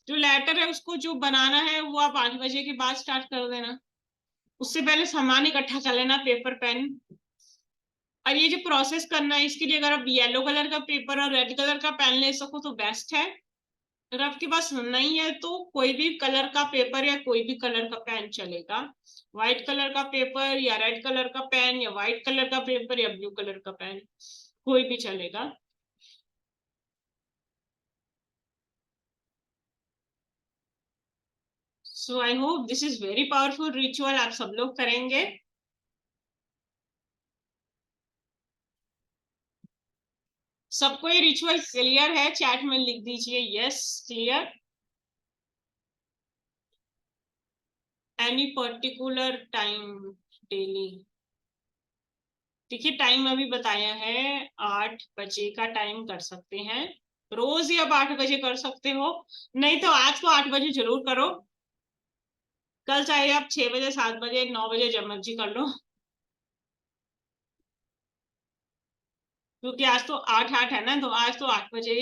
जो लेटर है उसको जो बनाना है वो आप 8 बजे के बाद स्टार्ट कर देना। उससे पहले सामान इकट्ठा कर लेना, पेपर पेन। और ये जो प्रोसेस करना है, इसके लिए अगर आप येलो कलर का पेपर और रेड कलर का पेन ले सको तो बेस्ट है। अगर आपके पास नहीं है तो कोई भी कलर का पेपर या कोई भी कलर का पेन चलेगा। व्हाइट कलर का पेपर या रेड कलर का पेन या व्हाइट कलर का पेपर या ब्लू कलर का पेन, कोई भी चलेगा। So I hope this is very powerful ritual, आप सब लोग करेंगे। सबको ये रिचुअल क्लियर है? चैट में लिख दीजिए yes, clear. Any particular time daily? देखिए टाइम अभी बताया है, 8 बजे का टाइम कर सकते हैं। रोज ही अब 8 बजे कर सकते हो, नहीं तो आज तो 8 बजे जरूर करो। कल चाहे आप 6 बजे, 7 बजे, 9 बजे जब मर्जी कर लो, क्योंकि आज तो 8:08 है ना, तो आज तो 8 बजे,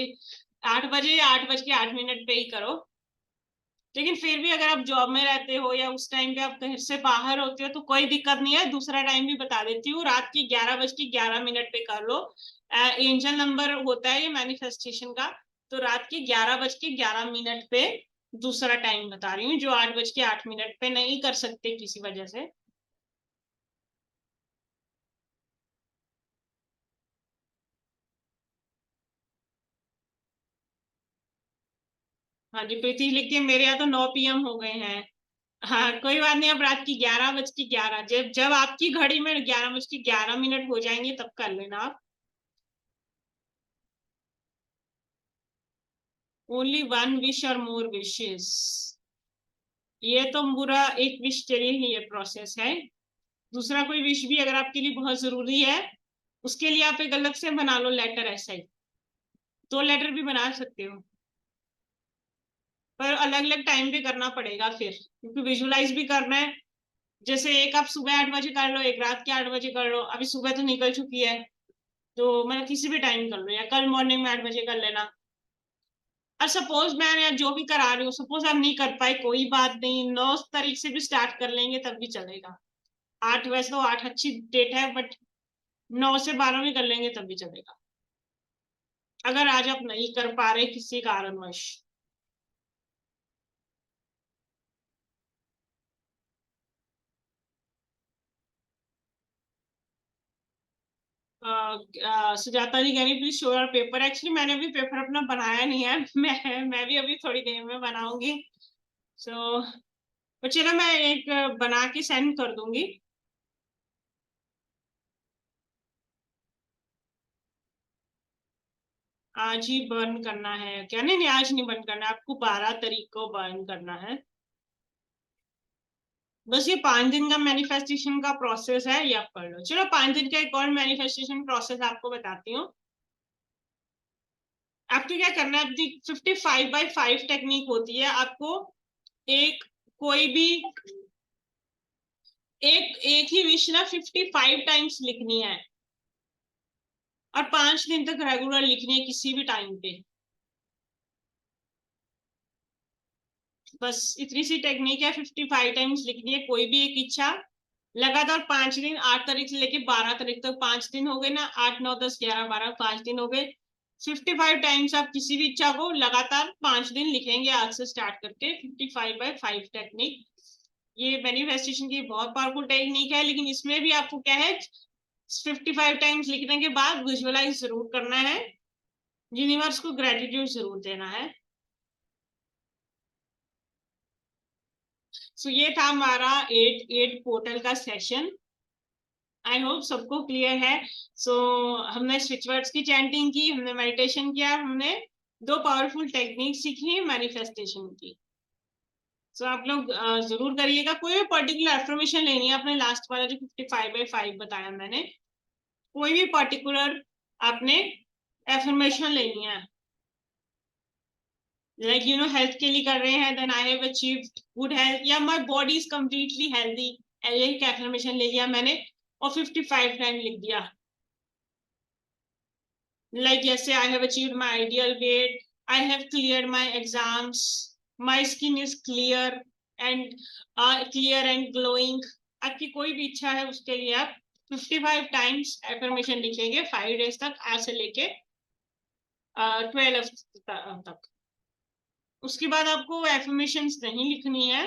8 बजे या 8:08 पे ही करो। लेकिन फिर भी अगर आप जॉब में रहते हो या उस टाइम पे आप घर से बाहर होते हो तो कोई दिक्कत नहीं है, दूसरा टाइम भी बता देती हूँ। रात की 11:11 पे कर लो। एंजल नंबर होता है ये मैनिफेस्टेशन का। तो रात के 11:11 पे दूसरा टाइम बता रही हूँ, जो 8:08 पे नहीं कर सकते किसी वजह से। हाँ जी, प्रीति लिखती है मेरे यहाँ तो 9 PM हो गए हैं। हाँ कोई बात नहीं, अब रात की 11:11, जब जब आपकी घड़ी में 11:11 हो जाएंगे तब कर लेना आप। ओनली वन विश और मोर विशेस? ये तो पूरा एक विश के लिए ही ये प्रोसेस है। दूसरा कोई विश भी अगर आपके लिए बहुत जरूरी है, उसके लिए आप एक अलग से बना लो लेटर, ऐसा ही 2 लेटर भी बना सकते हो, पर अलग अलग टाइम पे करना पड़ेगा फिर, क्योंकि विजुलाइज भी करना है। जैसे एक आप सुबह 8 बजे कर लो, एक रात के 8 बजे कर लो। अभी सुबह तो निकल चुकी है, तो मतलब किसी भी टाइम कर लो, या कल मॉर्निंग में 8 बजे कर लेना। और सपोज मैं जो भी करा रही हूँ, सपोज आप नहीं कर पाए, कोई बात नहीं, 9 तारीख से भी स्टार्ट कर लेंगे तब भी चलेगा। 8, वैसे तो 8 अच्छी डेट है, बट 9 से 12 भी कर लेंगे तब भी चलेगा, अगर आज आप नहीं कर पा रहे किसी कारणवश। सुजाता जी कह रही please show your paper. Actually मैंने अभी पेपर अपना बनाया नहीं है। मैं भी अभी थोड़ी देर में बनाऊंगी। सो चलो मैं एक बना के सेंड कर दूंगी। आज ही बर्न करना है क्या? नहीं नहीं, आज नहीं बर्न करना है, आपको 12 तारीख को बर्न करना है। बस ये 5 दिन का मैनिफेस्टेशन का प्रोसेस है, ये आप कर लो। चलो 5 दिन का एक और मैनिफेस्टेशन प्रोसेस आपको बताती हूँ। आपको क्या करना है, अपनी 55/5 टेक्निक होती है। आपको एक कोई भी एक ही विश ना 55 टाइम्स लिखनी है, और 5 दिन तक रेगुलर लिखनी है किसी भी टाइम पे। बस इतनी सी टेक्निक है, 55 टाइम्स लिखनी है कोई भी एक इच्छा, लगातार 5 दिन, 8 तारीख से लेके 12 तारीख तक 5 दिन हो गए ना, 8, 9, 10, 11, 12, 5 दिन हो गए। 55 टाइम्स आप किसी भी इच्छा को लगातार 5 दिन लिखेंगे, आज से स्टार्ट करके 55/5 टेक्निक। ये मैनिफेस्टेशन की बहुत पावरफुल टेक्निक है, लेकिन इसमें भी आपको क्या है, 55 टाइम्स लिखने के बाद विजुअलाइज जरूर करना है, यूनिवर्स को ग्रेटिट्यूड जरूर देना है। सो ये था हमारा 8 पोर्टल का सेशन। आई होप सबको क्लियर है। सो हमने स्विच वर्ड्स की चैंटिंग की, हमने मेडिटेशन किया, हमने 2 पावरफुल टेक्निक सीखी मैनिफेस्टेशन की। सो आप लोग जरूर करिएगा। कोई भी पर्टिकुलर एफर्मेशन लेनी है, अपने लास्ट वाला जो 55/5 बताया मैंने, कोई भी पर्टिकुलर आपने एफर्मेशन लेनी है, लाइक हेल्थ के लिए कर रहे हैं, then I have achieved good health, या my body is completely healthy, एक एफर्मेशन ले लिया मैंने और 55 टाइम लिख दिया। लाइक जैसे आई have achieved my ideal weight, I have cleared my exams, my skin is clear and glowing. आपकी कोई भी इच्छा है उसके लिए आप 55 टाइम्स एफर्मेशन लिखेंगे 5 डेज तक, आज से लेके 12 तक। उसके बाद आपको एफर्मेशंस नहीं लिखनी है,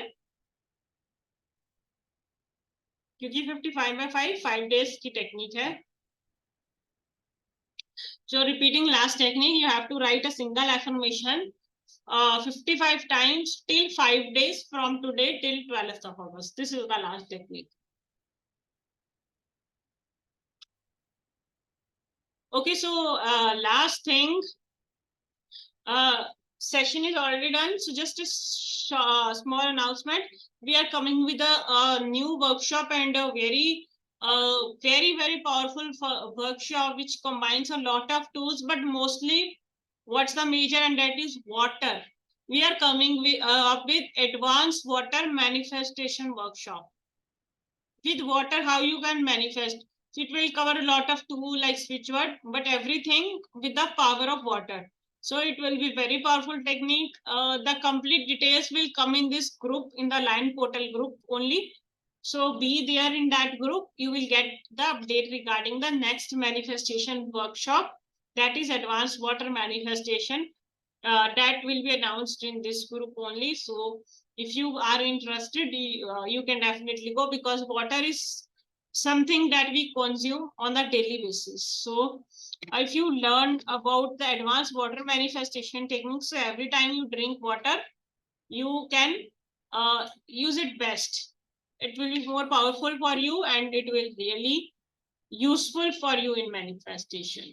क्योंकि 55/5 5 डेज की टेक्निक है। So repeating last technique, you have to write a single affirmation 55 times till 5 days from today till 12th of August. This is the last technique. Okay, so last thing, session is already done. So just a small announcement. We are coming with a new workshop and a very powerful workshop which combines a lot of tools, but mostly what's the major, and that is water. We are coming up with advanced water manifestation workshop. With water, how you can manifest. So it will cover a lot of tools like switch word, but everything with the power of water. So it will be very powerful technique. The complete details will come in this group, in the Line Portal group only. So be there in that group. You will get the update regarding the next manifestation workshop, that is advanced water manifestation. That will be announced in this group only. So if you are interested, you can definitely go, because water is something that we consume on a daily basis. So if you learn about the advanced water manifestation techniques, so every time you drink water, you can use it best. It will be more powerful for you, and it will really useful for you in manifestation.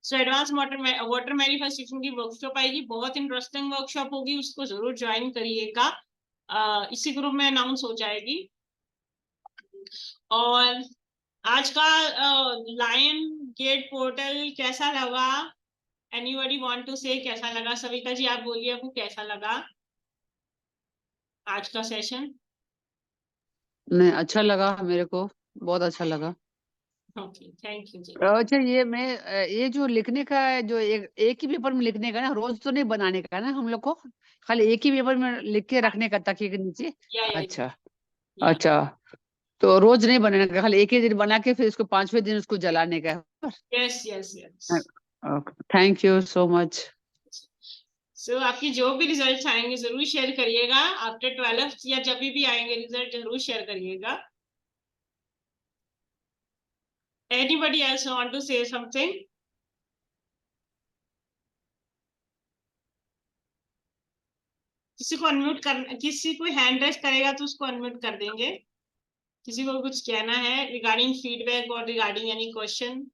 So advance water manifestation की वर्कशॉप आएगी, बहुत इंटरेस्टिंग वर्कशॉप होगी, उसको जरूर ज्वाइन करिएगा। इसी ग्रुप में अनाउंस हो जाएगी। और आज का लायन गेट पोर्टल कैसा लगा? एनीबॉडी वांट टू से कैसा लगा? सविता जी आप बोलिए, आपको कैसा लगा आज का सेशन? नहीं, अच्छा लगा मेरे को, बहुत अच्छा लगा। ओके, थैंक यू जी। अच्छा, ये जो लिखने का है, जो एक ही पेपर में लिखने का ना, रोज तो नहीं बनाने का ना हम लोग को, खाली एक ही पेपर में लिख के रखने का तकिए के नीचे। अच्छा अच्छा, तो रोज नहीं बनाने का, खाली एक ही दिन बना के फिर इसको 5वें दिन उसको जलाने का है। Yes yes yes. Thank you so much. So आपकी जो भी रिजल्ट आएंगे जरूर शेयर करिएगा, आफ्टर 12th या जब भी आएंगे रिजल्ट जरूर शेयर करिएगा। Anybody else want to say something? किसी को अनम्यूट कर, किसी को हैंड रेस करेगा तो उसको अनम्यूट कर देंगे। किसी को कुछ कहना है रिगार्डिंग फीडबैक और regarding any question?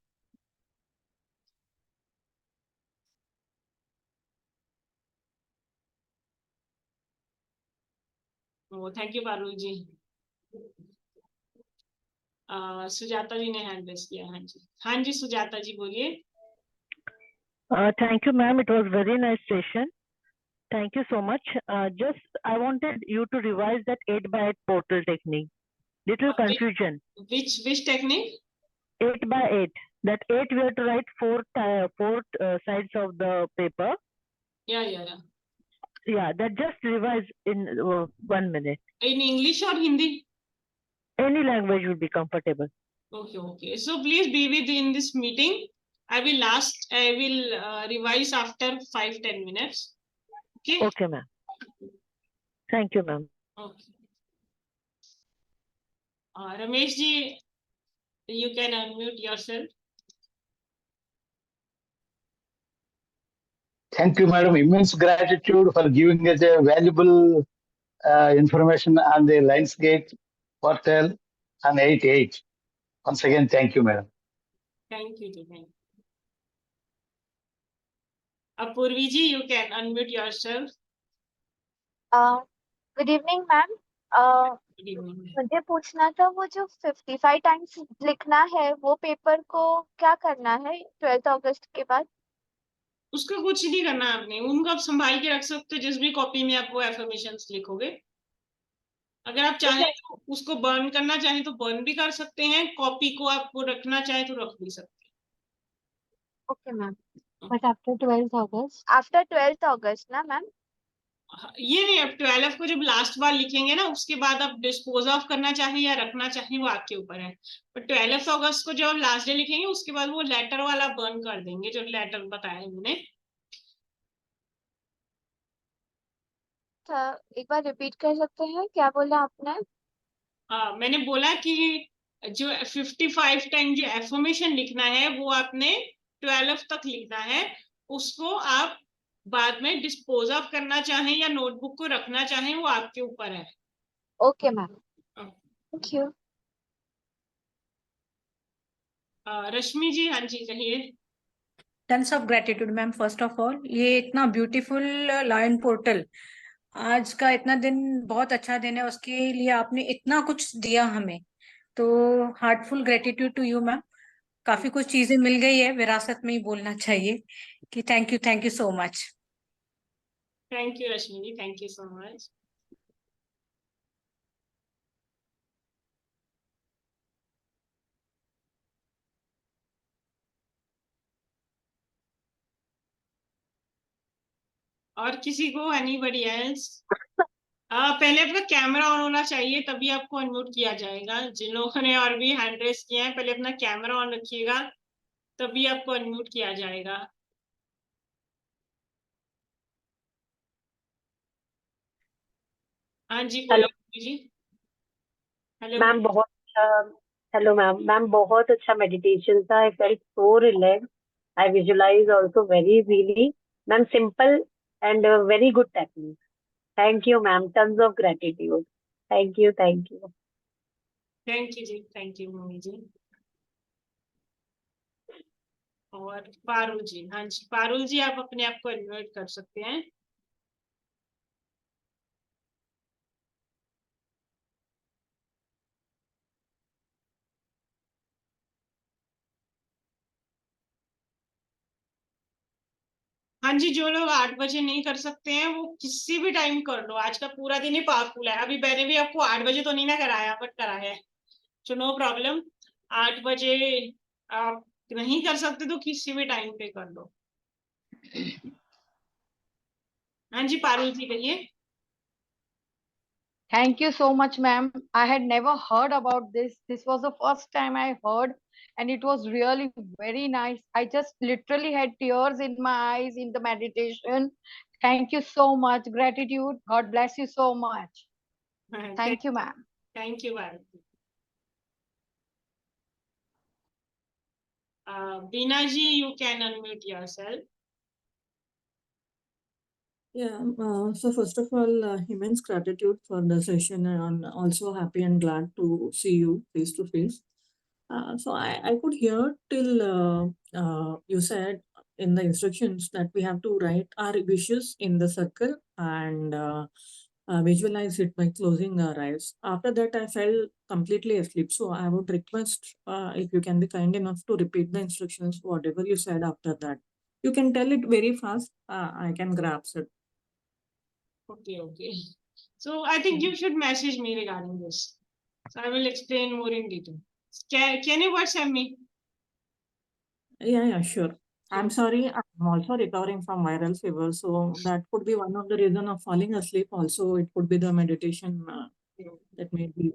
Thank you Parul ji. Sujata ji ने हैंड रेस किया। हाँ जी, हाँ जी, सुजाता जी बोलिए। Thank you, ma'am. It was very nice session. Thank you so much. Just I wanted you to revise that 8x8 portal technique. Little confusion. Which technique? 8x8. That 8 we have to write four sides of the paper. Yeah. Yeah, that just revise in 1 minute. In English or Hindi? Any language would be comfortable. Okay. So please be with in this meeting. I will revise after 5-10 minutes. Okay. Okay, ma'am. Thank you, ma'am. Okay. Ramesh ji, You can unmute yourself. Thank you, madam. Immense gratitude for giving us a valuable information on the Lionsgate portal on 8/8. Once again, thank you, madam. Thank you, Thank you. Apurvi ji, you can unmute yourself. Good evening ma'am. Good evening. मुझे पूछना था वो जो 55 टाइम्स लिखना है वो पेपर को क्या करना है 12 अगस्त के बाद? उसका कुछ नहीं करना आपने, उनको आप संभाल के रख सकते हो जिस भी कॉपी में आप वो एफर्मेशंस लिखोगे। अगर आप चाहें तो उसको बर्न करना चाहें तो बर्न भी कर सकते हैं, कॉपी को आप वो रखना चाहें तो रख भी सकते हैं। ओके मैम, बट आफ्टर 12 अगस्त ना मैम? ये नहीं, अब 12 को जब लास्ट बार लिखेंगे ना उसके बाद आप डिस्पोज ऑफ करना चाहिए या रखना चाहिए वो आपके ऊपर है। पर 12 अगस्त को जब आप लास्ट डे लिखेंगे उसके बाद वो लेटर वाला बर्न कर देंगे जो लेटर बताया मैंने। एक बार रिपीट कर सकते हैं, क्या बोला आपने? मैंने बोला कि जो 55 टाइम जो एफर्मेशन लिखना है वो आपने 12 तक लिखना है, उसको आप बाद में डिस्पोज ऑफ करना चाहें या नोटबुक को रखना चाहें वो आपके ऊपर है। Okay ma'am, thank you. Rashmi ji, हाँ जी कहिए। Tons of gratitude ma'am. First of all ये इतना ब्यूटीफुल लायन पोर्टल, आज का इतना दिन बहुत अच्छा दिन है, उसके लिए आपने इतना कुछ दिया हमें, तो heartful gratitude to you ma'am. काफी कुछ चीजें मिल गई है, विरासत में ही बोलना चाहिए कि thank you so much. Thank you Rashmi ji, thank you so much. और किसी को, एनीबॉडी एल्स? पहले आपका कैमरा ऑन होना चाहिए तभी आपको अनम्यूट किया जाएगा। जिन लोगों ने और भी हैंड रेस किए हैं पहले अपना कैमरा ऑन रखिएगा तभी आपको अनम्यूट किया जाएगा। हाँ जी बोलो जी। हेलो मैम, बहुत हेलो मैम, बहुत अच्छा मेडिटेशन था। I felt so relax. I visualise also very easily. Ma'am, simple and very good technique. Thank you ma'am, tons of gratitude. Thank you, thank you. Thank you जी, थैंक यू मम्मी जी। और पारुल जी, हाँ जी पारुल जी आप अपने आप को अनम्यूट कर सकते हैं। हाँ जी, जो लोग 8 बजे नहीं कर सकते हैं वो किसी भी टाइम कर लो, आज का पूरा दिन ही पावरफुल है। अभी मैंने भी आपको 8 बजे तो नहीं ना कराया बट कराया है, तो नो प्रॉब्लम। 8 बजे आप नहीं कर सकते तो किसी भी टाइम पे कर लो। हाँ जी पारुल जी कहिए। Thank you so much, ma'am. I had never heard about this. This was the first time I heard, and it was really very nice. I just literally had tears in my eyes in the meditation. Thank you so much. Gratitude. God bless you so much. Thank you, ma'am. Thank you Parul ji. Beena ji, you can unmute yourself. Yeah, so first of all, immense gratitude for the session, and also happy and glad to see you face to face. So I could hear till you said in the instructions that we have to write our wishes in the circle and visualize it by closing our eyes. After that, I fell completely asleep. So I would request if you can be kind enough to repeat the instructions, whatever you said after that. You can tell it very fast. I can grasp it. Okay. So I think you should message me regarding this. So I will explain more in detail. Can you WhatsApp me? Yeah, sure. I'm sorry, I'm also recovering from viral fever, so that could be one of the reason of falling asleep. Also, it could be the meditation that made me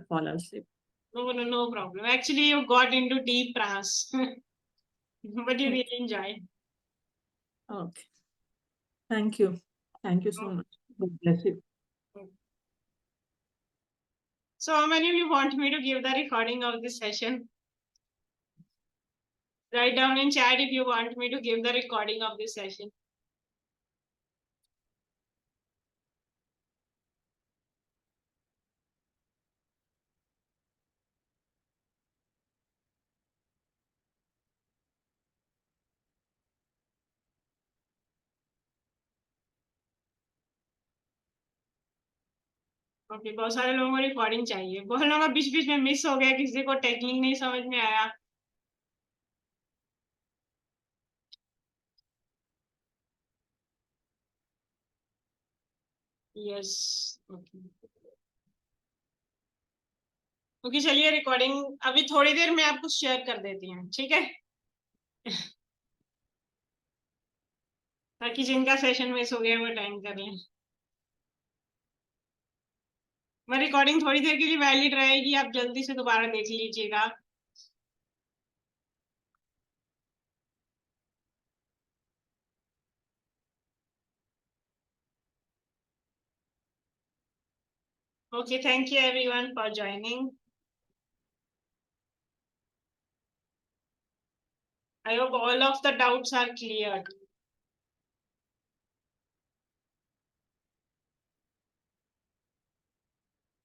fall asleep. No problem. Actually, you got into deep trance, but you really enjoy. Okay. Thank you. Thank you so much. God bless you. So how many of you want me to give the recording of this session? Write down in chat if you want me to give the recording of this session. Okay, बहुत सारे लोगों को रिकॉर्डिंग चाहिए। बहुत लोगों का बीच बीच में मिस हो गया, किसी को टेक्निक नहीं समझ में आया। यस, ओके ओके, चलिए रिकॉर्डिंग अभी थोड़ी देर में आपको शेयर कर देती हूँ, ठीक है? ताकि जिनका सेशन मिस हो गया वो टाइम कर लें। मैं रिकॉर्डिंग थोड़ी देर के लिए वैलिड रहेगी, आप जल्दी से दोबारा देख लीजिएगा। Okay, thank you everyone for joining. I hope all of the doubts are cleared.